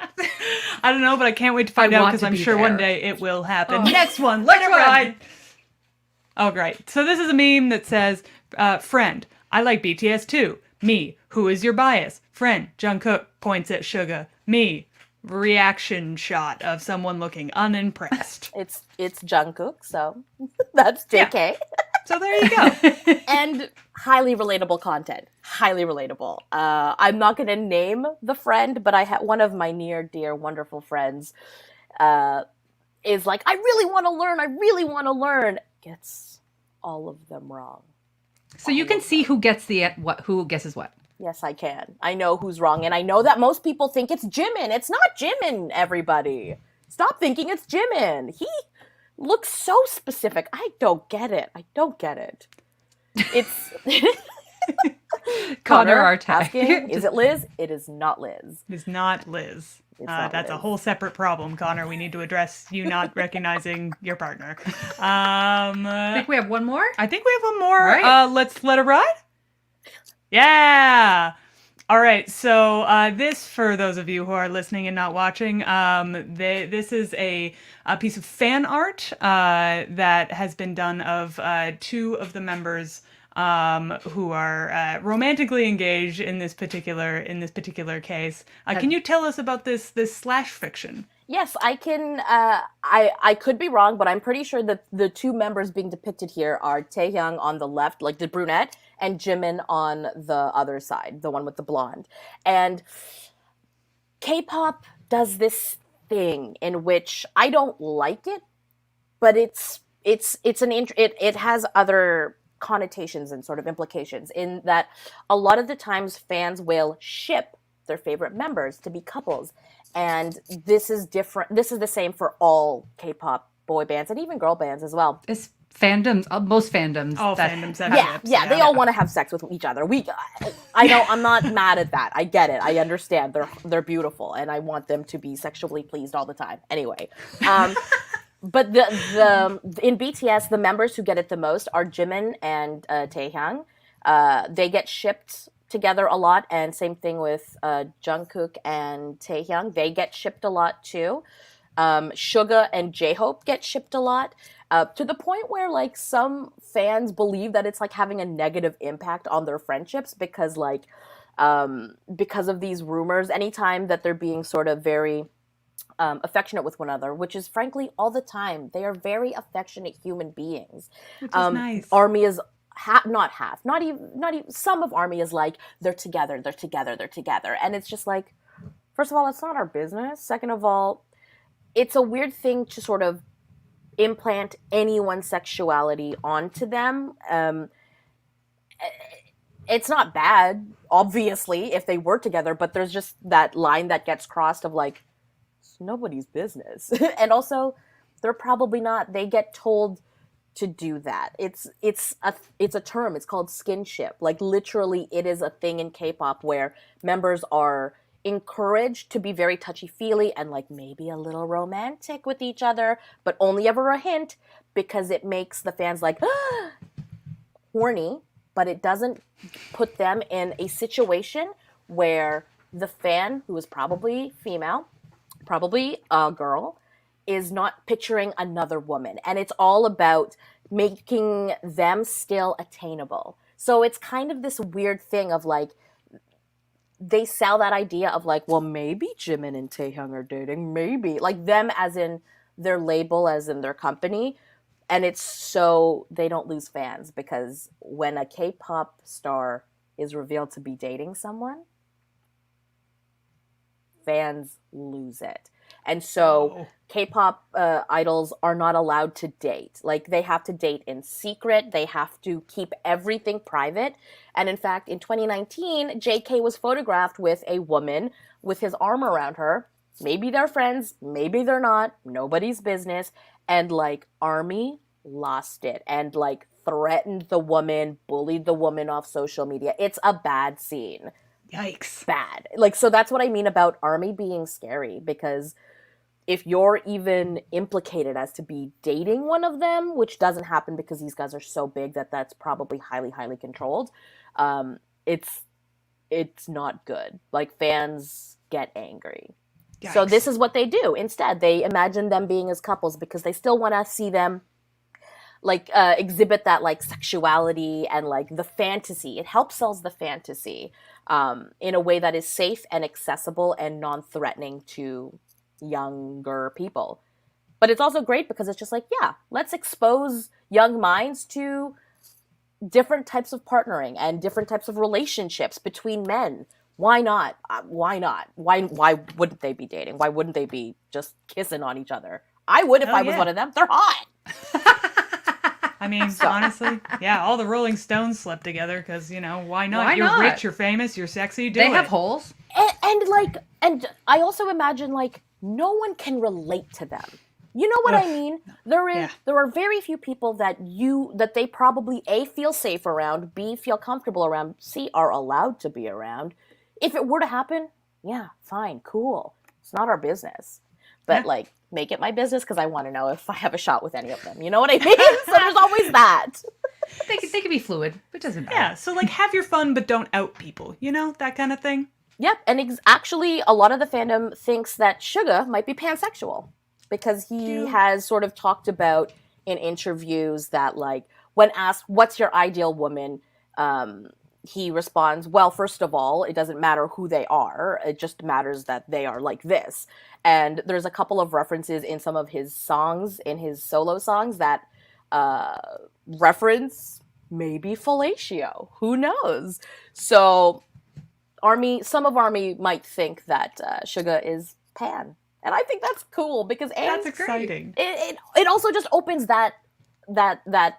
I don't know, but I can't wait to find I out want because to I'm be sure one there. day it will happen. Oh. Next one, let it one. ride. Oh, great. So this is a meme that says, friend, I like BTS too. Me, who is your bias? Friend, Jungkook points at Suga. Me, reaction shot of someone looking unimpressed. It's Jungkook, so that's JK. So there you go. And highly relatable content. Highly relatable. I'm not going to name the friend, but I had one of my near, dear, wonderful friends is like, I really want to learn. I really want to learn. Gets all of them wrong. So you can see who gets who guesses what. Yes, I can. I know who's wrong, and I know that most people think it's Jimin. It's not Jimin, everybody. Stop thinking it's Jimin. He looks so specific. I don't get it. It's Connor Artag. asking, is it Liz? It is not Liz. It's not Liz. It's not That's a Liz. whole separate problem, Connor. We need to address you not recognizing your partner. I think we have one more. I think we have one more. Right. Let's let it ride. Yeah. All right. So this, for those of you who are listening and not watching, this is a piece of fan art that has been done of two of the members who are romantically engaged in this particular case. Can you tell us about this slash fiction? Yes, I can. I could be wrong, but I'm pretty sure that the two members being depicted here are Taehyung on the left, like the brunette, and Jimin on the other side, the one with the blonde. And K-pop does this thing in which I don't like it, but it has other connotations and sort of implications in that a lot of the times fans will ship their favorite members to be couples, and this is different. This is the same for all K-pop boy bands and even girl bands as well. It's fandoms, most fandoms. All that- fandoms have Yeah, ships, yeah, they all want to have sex with each other. I know, I'm not mad at that. I get it. I understand. They're beautiful, and I want them to be sexually pleased all the time. Anyway, but the in BTS, the members who get it the most are Jimin and Taehyung. They get shipped together a lot, and same thing with Jungkook and Taehyung. They get shipped a lot too. Suga and J-Hope get shipped a lot, to the point where like some fans believe that it's like having a negative impact on their friendships because of these rumors. Anytime that they're being sort of very affectionate with one another, which is frankly all the time, they are very affectionate human beings. Which is nice. Army is not even some of Army is like they're together, and it's just like, first of all, it's not our business. Second of all, it's a weird thing to sort of implant anyone's sexuality onto them. It's not bad, obviously, if they were together, but there's just that line that gets crossed of like, it's nobody's business. And also, they're probably not. They get told to do that. It's a term. It's called skinship. Like literally, it is a thing in K-pop where members are encouraged to be very touchy-feely and like maybe a little romantic with each other, but only ever a hint, because it makes the fans like horny, but it doesn't put them in a situation where the fan, who is probably female, probably a girl, is not picturing another woman. And it's all about making them still attainable. So it's kind of this weird thing of like, they sell that idea of like, well, maybe Jimin and Taehyung are dating, maybe. Like them as in their label, as in their company. And it's so they don't lose fans, because when a K-pop star is revealed to be dating someone, fans lose it. And so K-pop idols are not allowed to date. Like, they have to date in secret. They have to keep everything private. And in fact, in 2019, JK was photographed with a woman with his arm around her. Maybe they're friends, maybe they're not. Nobody's business. And, like, ARMY lost it and, like, threatened the woman, bullied the woman off social media. It's a bad scene. Yikes. Bad. Like, so that's what I mean about ARMY being scary, because if you're even implicated as to be dating one of them, which doesn't happen because these guys are so big that that's probably highly, highly controlled, it's not good. Like, fans get angry. Yikes. So this is what they do. Instead, they imagine them being as couples because they still want to see them like exhibit that like sexuality and like the fantasy. It helps sells the fantasy in a way that is safe and accessible and non-threatening to younger people. But it's also great because it's just like, yeah, let's expose young minds to different types of partnering and different types of relationships between men. Why not? Why not? Why wouldn't they be dating? Why wouldn't they be just kissing on each other? I would if I was one of them. They're hot. I mean, honestly, yeah, all the Rolling Stones slept together because, you know, why not? Why You're not? rich, you're famous, you're sexy, do They it. have holes. And I also imagine like no one can relate to them. You know what I mean? There are very few people that they probably A, feel safe around, B, feel comfortable around, C, are allowed to be around. If it were to happen, yeah, fine, cool. It's not our business. But like, make it my business because I want to know if I have a shot with any of them. You know what I mean? So there's always that. They can be fluid, but it doesn't matter. Yeah, so like have your fun, but don't out people. You know, that kind of thing. Yep, and actually, a lot of the fandom thinks that Suga might be pansexual because he has sort of talked about in interviews that, like, when asked, what's your ideal woman, he responds, well, first of all, it doesn't matter who they are. It just matters that they are like this. And there's a couple of references in some of his songs, in his solo songs, that reference maybe fellatio. Who knows? So some of ARMY might think that Suga is pan. And I think that's cool because That's exciting. It also just opens that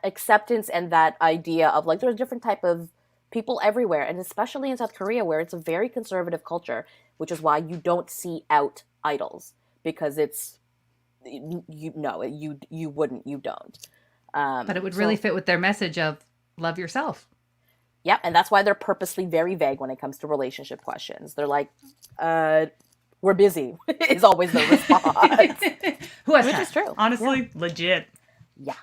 acceptance and that idea of like there's different type of people everywhere, and especially in South Korea where it's a very conservative culture, which is why you don't see out idols because it's you don't. But it would really fit with their message of love yourself. Yeah, and that's why they're purposely very vague when it comes to relationship questions. They're like, we're busy is always the response. Who has Which time? is true. Honestly, legit. Yeah.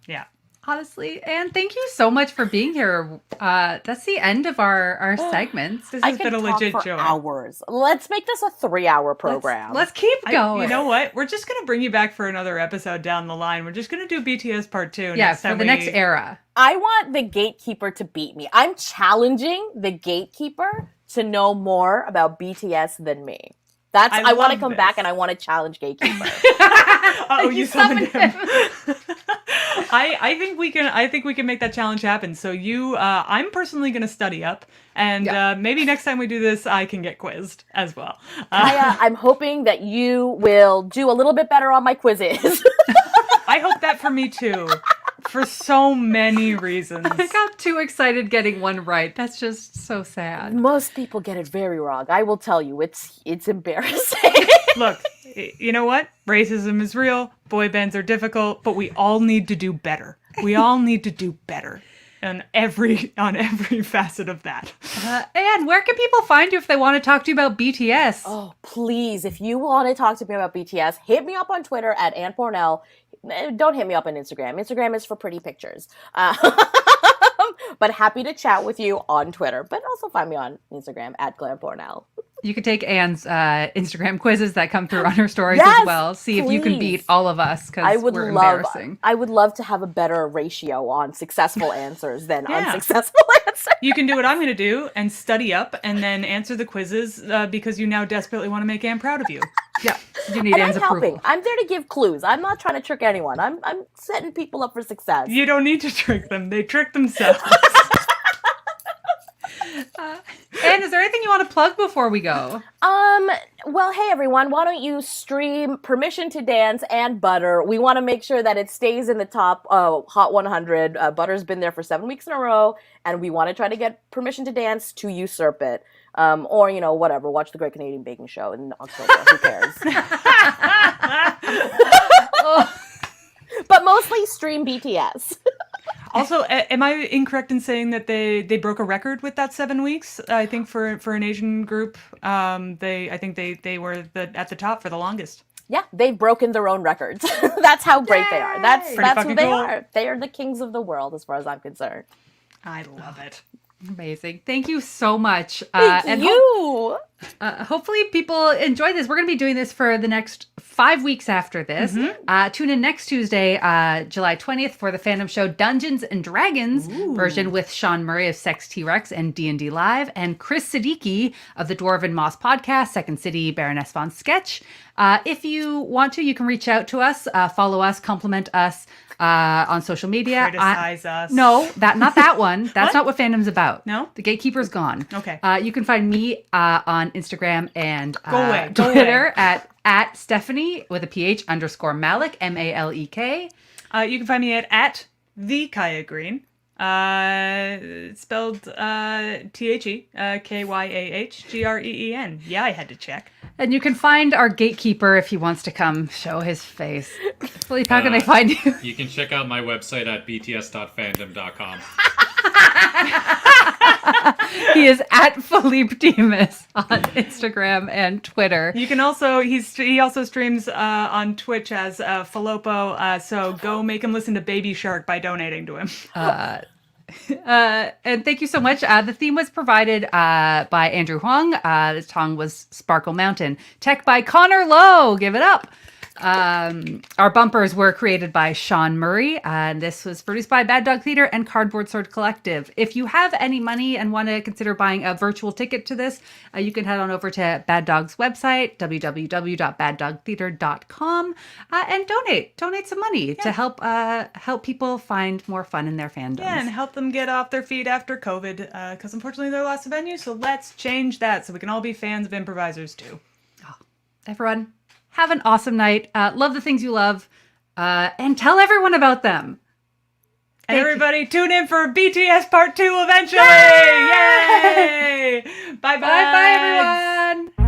Yeah. Honestly, and thank you so much for being here. That's the end of our segments. This I has can been a talk legit for joy. hours. Let's make this a 3-hour program. Let's keep going. You know what? We're just going to bring you back for another episode down the line. We're just going to do BTS part 2. Yeah, next for time the next era. I want the gatekeeper to beat me. I'm challenging the gatekeeper to know more about BTS than me. I want to love come this. back and I want to challenge gatekeeper. Oh, you summoned him. him. I think we can make that challenge happen. So I'm personally going to study up, and maybe next time we do this, I can get quizzed as well. Kyah, I'm hoping that you will do a little bit better on my quizzes. I hope that for me too, for so many reasons. I got too excited getting one right. That's just so sad. Most people get it very wrong. I will tell you, it's embarrassing. Look, you know what? Racism is real. Boy bands are difficult, but we all need to do better. We all need to do better on every facet of that. And where can people find you if they want to talk to you about BTS? Oh, please, if you want to talk to me about BTS, hit me up on Twitter at Ann Pornel. Don't hit me up on Instagram. Instagram is for pretty pictures. But happy to chat with you on Twitter. But also find me on Instagram at Glam Pornel. You could take Anne's Instagram quizzes that come through on her stories Yes, as well. See if you can please. beat all of us because we're embarrassing. I would love to have a better ratio on successful answers than Yeah. unsuccessful answers. You can do what I'm going to do and study up and then answer the quizzes because you now desperately want to make Anne proud of you. Yeah, you need And Anne's I'm helping. approval. I'm there to give clues. I'm not trying to trick anyone. I'm setting people up for success. You don't need to trick them. They trick themselves. Anne, is there anything you want to plug before we go? Well, hey everyone, why don't you stream Permission to Dance and Butter? We want to make sure that it stays in the top Hot 100. Butter's been there for 7 weeks in a row, and we want to try to get Permission to Dance to usurp it. Or, whatever, watch the Great Canadian Baking Show in October. Who cares? But mostly stream BTS. Also, am I incorrect in saying that they broke a record with that 7 weeks? I think for an Asian group, they were at the top for the longest. Yeah, they've broken their own records. That's how great they are. That's Pretty who fucking they cool. are. They are the kings of the world, as far as I'm concerned. I love it. Amazing. Thank you so much. Thank you. Hopefully people enjoy this. We're going to be doing this for the next 5 weeks after this. Tune in next Tuesday, July 20th for the Fandom Show Dungeons and Dragons version with Sean Murray of Sex T-Rex and D&D Live and Chris Siddiqui of the Dwarven Moss podcast, Second City Baroness Von Sketch. If you want to, you can reach out to us, follow us, compliment us on social media. Criticize us. No, not that one. That's not what Fandom's about. No? The Gatekeeper's gone. Okay. You can find me on Instagram and Go away. Twitter at Stephanie with a PH _ Malek, Malek. You can find me at the Kyah Green. Spelled TheKyahGreen. Yeah, I had to check. And you can find our Gatekeeper if he wants to come show his face. Philippe, how can they find you? You can check out my website at bts.fandom.com. He is at Filipe Dimas on Instagram and Twitter. You can also he also streams on Twitch as Falopo. So go make him listen to Baby Shark by donating to him. And thank you so much. The theme was provided by Andrew Huang. The song was Sparkle Mountain. Tech by Connor Lowe. Give it up. Our bumpers were created by Sean Murray, and this was produced by Bad Dog Theater and Cardboard Sword Collective. If you have any money and want to consider buying a virtual ticket to this, you can head on over to Bad Dog's website, www.baddogtheater.com, and donate some money to help people find more fun in their fandoms. Yeah, and help them get off their feet after COVID, because unfortunately there are lots of venues, so let's change that so we can all be fans of improvisers too. Everyone, have an awesome night. Love the things you love, and tell everyone about them. And everybody, tune in for BTS Part 2 eventually! Yay! Yay! Bye-bye! Bye-bye, everyone!